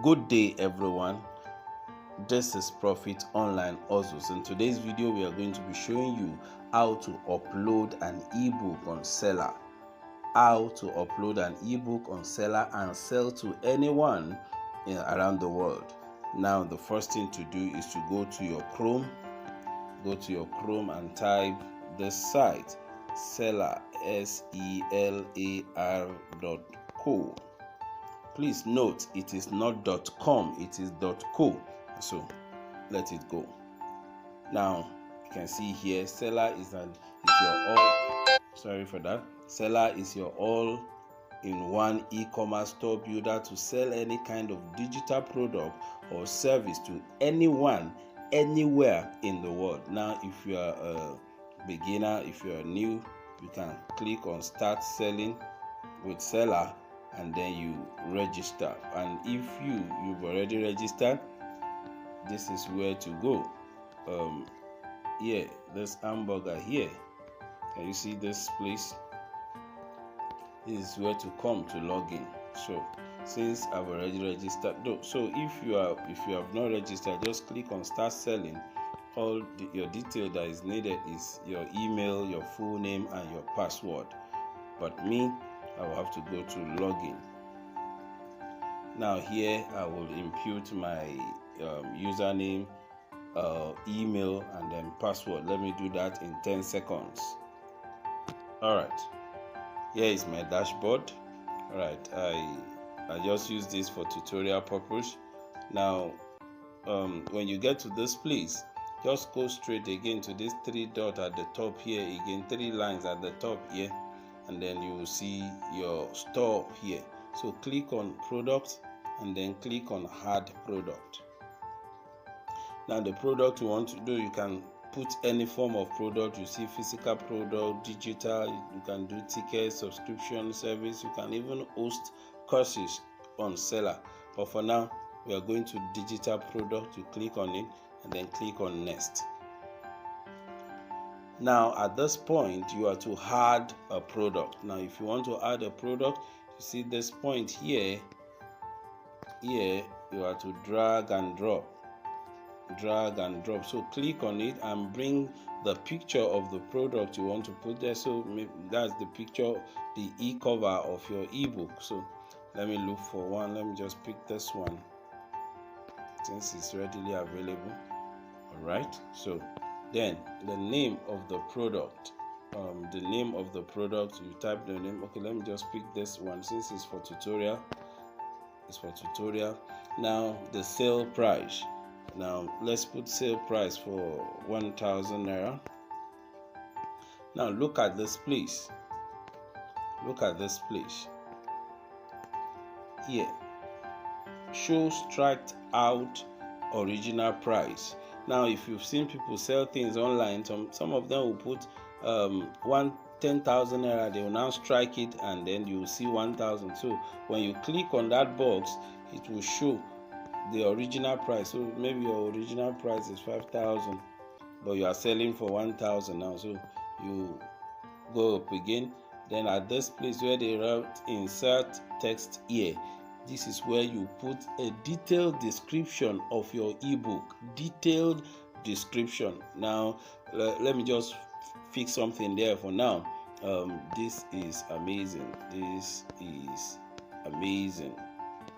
Good day, everyone. This is Profit Online Hustles. In today's video, we are going to be showing you how to upload an ebook on Selar. How to upload an ebook on Selar and sell to anyone around the world. Now, the first thing to do is to go to your Chrome. Go to your Chrome and type this site, Selar, SELAR.co. Please note, it is not .com, it is .co. So let it go. Now you can see here, Selar is your all-in-one e-commerce store builder to sell any kind of digital product or service to anyone, anywhere in the world. Now, if you are a beginner, if you are new, you can click on Start Selling with Selar, and then you register. And if you've already registered, this is where to go. Here, this hamburger here, can you see this place? This is where to come to log in. So since I've already registered, so if you have not registered, just click on Start Selling. Your detail that is needed is your email, your full name, and your password. But me, I will have to go to login. Now here I will input my username, email, and then password. Let me do that in 10 seconds. Alright, here is my dashboard. Alright, I just use this for tutorial purpose. Now when you get to this place, just go straight again to this 3 dots at the top here, again 3 lines at the top here, and then you will see your store here. So click on product and then click on add product. Now the product you want to do, you can put any form of product. You see physical product, digital, you can do tickets, subscription service, you can even host courses on Selar. But for now, we are going to digital product. You click on it and then click on next. Now at this point, you are to add a product. Now if you want to add a product, you see this point here, you are to drag and drop. So click on it and bring the picture of the product you want to put there. So that's the picture, the e-cover of your ebook. So let me look for one. Let me just pick this one since it's readily available. All right, so then the name of the product, you type the name. Okay, let me just pick this one since it's for tutorial. Now the sale price. Now let's put sale price for 1,000 naira. Now look at this place. Here, show striked out original price. Now if you've seen people sell things online, some of them will put 10,000 naira, they will now strike it, and then you will see 1,000. So when you click on that box, it will show the original price. So maybe your original price is 5,000, but you are selling for 1,000 now. So you go up again. Then at this place where they wrote insert text here, this is where you put a detailed description of your ebook. Detailed description. Now let me just fix something there for now. This is amazing.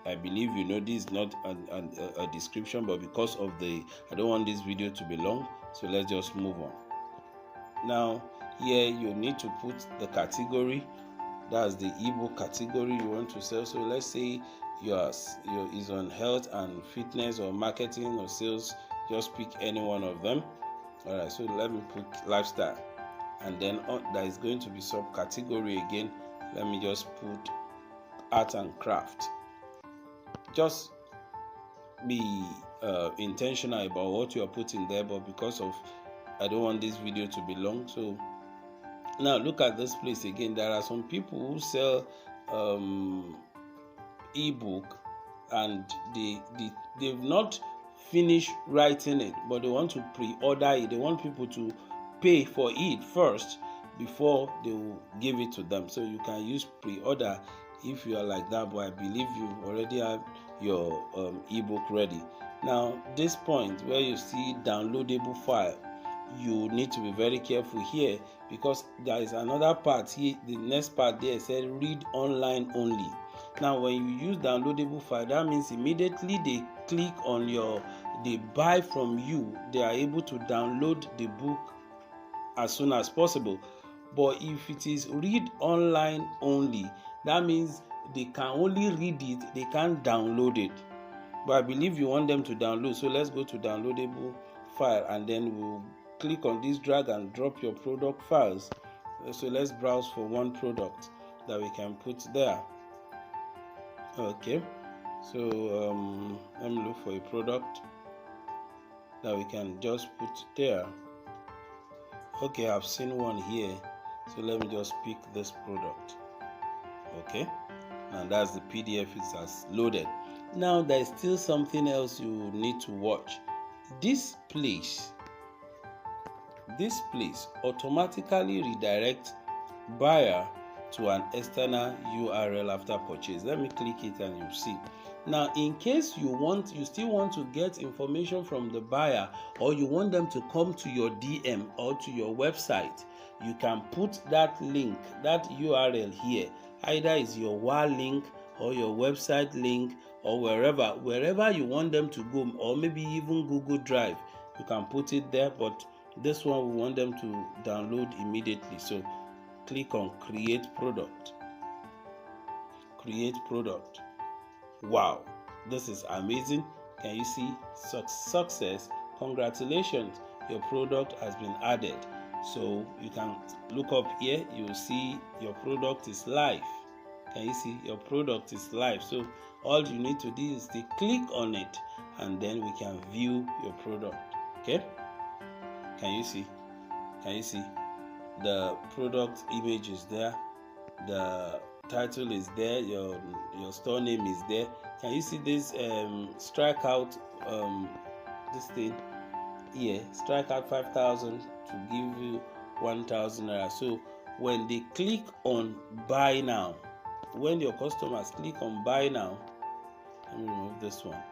I believe you know this is not a description, but because of I don't want this video to be long, so let's just move on. Now here you need to put the category. That's the ebook category you want to sell. So let's say yours is on health and fitness or marketing or sales. Just pick any one of them. All right, so let me put lifestyle, and then there is going to be subcategory again. Let me just put art and craft. Just be intentional about what you are putting there, but because of I don't want this video to be long, so now look at this place again. There are some people who sell ebook and they've not finished writing it, but they want to pre-order it. They want people to pay for it first before they will give it to them. So you can use pre-order if you are like that, but I believe you already have your ebook ready. Now this point where you see downloadable file, you need to be very careful here, because there is another part here. The next part there said read online only. Now when you use downloadable file, that means immediately they click on they buy from you, they are able to download the book as soon as possible. But if it is read online only, that means they can only read it, they can't download it. But I believe you want them to download, so let's go to downloadable file, and then we'll click on this drag and drop your product files. So let's browse for one product that we can put there. Okay, so let me look for a product that we can just put there. Okay, I've seen one here, so let me just pick this product. Okay, and that's the PDF. It has loaded. Now there is still something else you need to watch. This place automatically redirects buyer to an external URL after purchase. Let me click it and you'll see. Now in case you still want to get information from the buyer, or you want them to come to your DM or to your website, you can put that link, that URL here. Either is your WA link or your website link, or wherever you want them to go, or maybe even Google Drive, you can put it there. But this one we want them to download immediately, so click on create product. Wow, this is amazing. Can you see? Success, congratulations, your product has been added. So you can look up here, you will see your product is live. Can you see? Your product is live. So all you need to do is to click on it, and then we can view your product. Okay, can you see? The product image is there, the title is there, your store name is there. Can you see this strike out this thing here? Strike out 5,000 to give you 1,000 naira. So when they click on buy now, when your customers click on buy now, let me remove this one.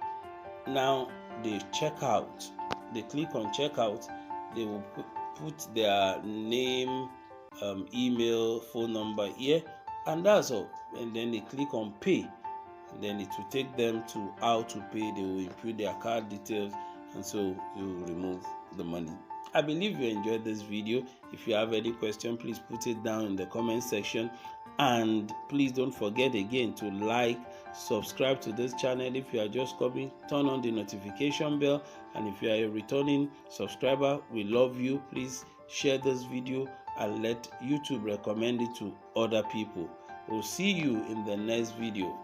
Now they check out, they click on checkout, they will put their name, email, phone number here, and that's all. And then they click on pay, and then it will take them to how to pay. They will input their card details, and so you will remove the money. I believe you enjoyed this video. If you have any question, please put it down in the comment section, and please don't forget again to like, subscribe to this channel. If you are just coming, turn on the notification bell, and if you are a returning subscriber, we love you. Please share this video and let YouTube recommend it to other people. We'll see you in the next video.